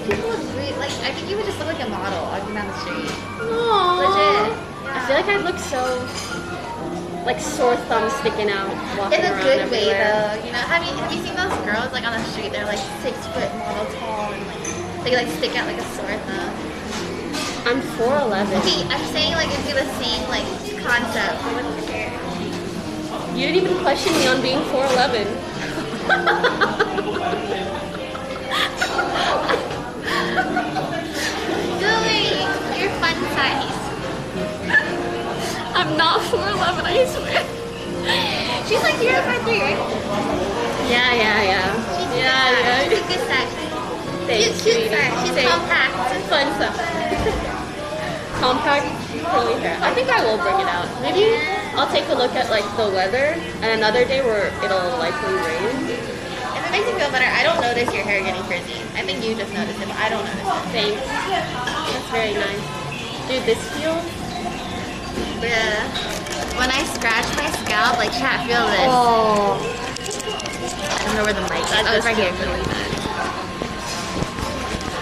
people would really, like, I think you would just look like a model walking down the street. Aww. Legit. I feel like I'd look so, like, sore thumb sticking out walking In a around good way, everywhere. though. You know, have you seen those girls like on the street? They're like 6 foot model tall and like they like stick out like a sore thumb. I'm 4'11". Okay, I'm saying like it'd be the same like concept. But with your hair. You didn't even question me on being 4'11". Julie, you're fun size. I'm not 4'11", I swear. She's like 0'3", right? Yeah. She's Yeah. She's a good size. Thanks, Cute sweetie. size. She's Thanks. compact. Fun stuff. Compact curly hair. I think I will bring it out. Maybe I'll take a look at like the weather and another day where it'll likely rain. If it makes you feel better, I don't notice your hair getting frizzy. I think you just notice it, but I don't notice it. Thanks. That's very nice. Dude, this feels... Yeah. When I scratch my scalp, like chat, feel this. Oh. I don't know where the mic is. That Oh, it's does right here. feel really bad.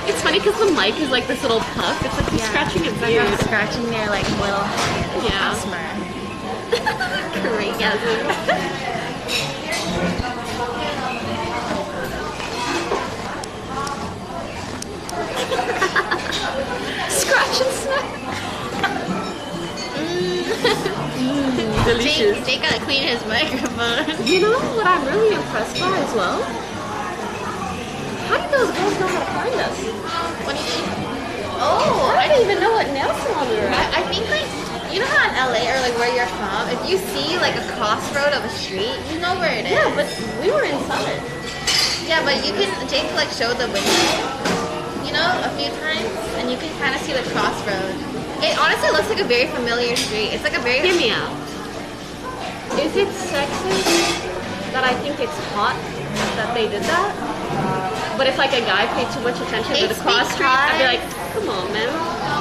It's funny because the mic is like this little puff. It's like you're scratching a It's like beard. I'm scratching their like little hand. Yeah. Asthma. Crazy. Scratch and smack. Delicious. Jake gotta clean his microphone. You know what I'm really impressed by as well? How did those girls know how to find us? What do you mean? Oh, I didn't even know what nail salon we were at. I think like, you know how in LA or like where you're from, if you see like a crossroad of a street, you know where it is. Yeah, but we were inside. Yeah, but you can, Jake like showed the window, you know, a few times, and you can kind of see the crossroad. It honestly looks like a very familiar street. It's like a very... Hear me out. Is it sexist that I think it's hot that they did that? But if like a guy paid too much attention to the cross street, I'd be like, come on, man.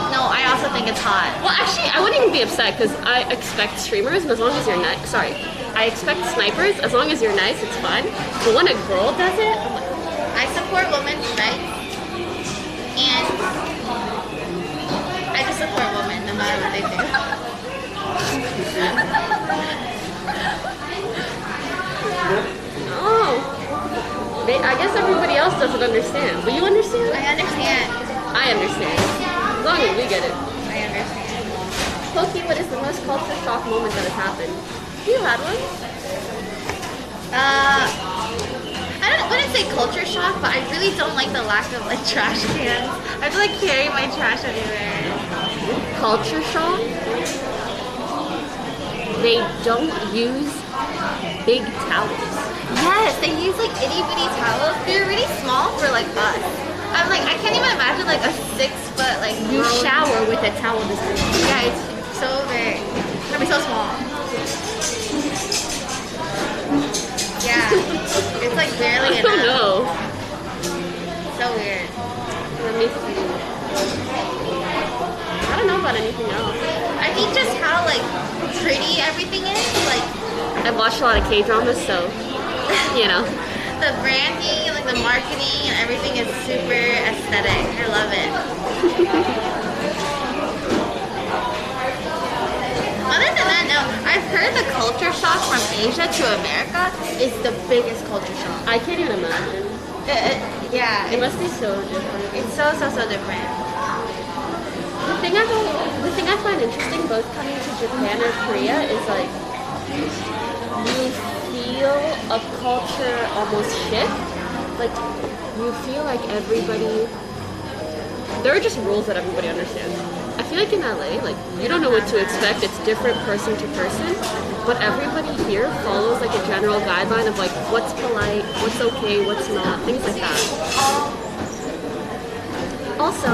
No, I also think it's hot. Well, actually, I wouldn't even be upset because I expect streamers, and as long as you're nice, sorry, I expect snipers, as long as you're nice, it's fine. But when a girl does it, I'm like, I support women's rights, and I just support women no matter what they do. oh. I guess everybody else doesn't understand, but you understand? I understand. I understand. As long as we get it. I understand. Pokey, what is the most culture shock moment that has happened? You had one? I wouldn't say culture shock, but I really don't like the lack of like trash cans. I have to like carry my trash everywhere. Culture shock? They don't use big towels. Yes, they use like itty bitty towels. They're really small for like us. I'm like, I can't even imagine like a 6 foot like You grown- shower with a towel this big. Yeah, it's so big. It's gonna be so small. Yeah, it's like barely I don't enough. know. So weird. Let me see. I don't know about anything else. I think just how like pretty everything is, like I've watched a lot of K-dramas, so, you know. the branding, like the marketing and everything is super aesthetic. I love it. Other than that, no. I've heard the culture shock from Asia to America is the biggest culture shock. I can't even imagine. Yeah, It must be so different. it's so different. The thing I find interesting both coming to Japan or Korea is like you feel a culture almost shift. Like you feel like everybody, there are just rules that everybody understands. I feel like in LA, like you don't know what to expect. It's different person to person, but everybody here follows like a general guideline of like what's polite, what's okay, what's not, things like that. Also,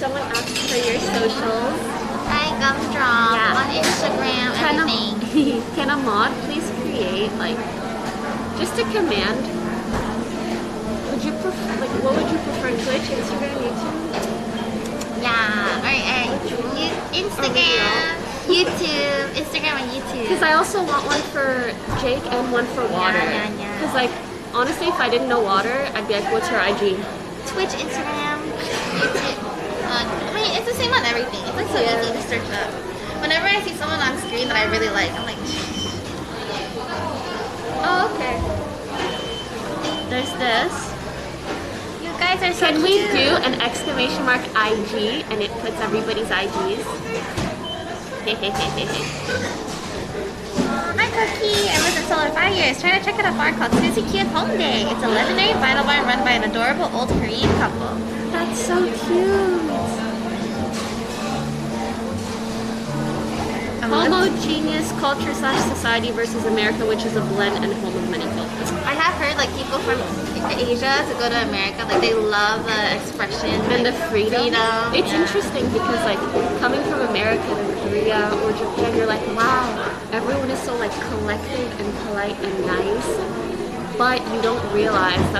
someone asked for your socials. Hi, Gumdrop Yeah. on Instagram, everything. Can a mod please create like just a command? Would you prefer like what would you prefer? Twitch, Instagram, YouTube? Yeah, alright. Instagram, YouTube, Instagram and YouTube. Because I also want one for Jake and one for Water. Yeah. Because like honestly, if I didn't know Water, I'd be like, what's her IG? Twitch, Instagram, YouTube. I mean, it's the same on everything. It's like so easy to search up. Whenever I see someone on screen that I really like, I'm like, Oh, okay. There's this. you guys are so Can we cute. do an exclamation mark IG and it puts everybody's IGs? Hi Cookie, I lived in Seoul for 5 years. Try to check out a bar called Suzy Cute Home Day. It's a legendary vinyl bar run by an adorable old Korean couple. That's so cute. Homogeneous culture slash society versus America, which is a blend and home of many cultures. I have heard like people from Asia to go to America, like they love the expression And like, the freedom. It's yeah. interesting because like coming from America to Korea or Japan, you're like, wow, everyone is so like collective and polite and nice. But you don't realize that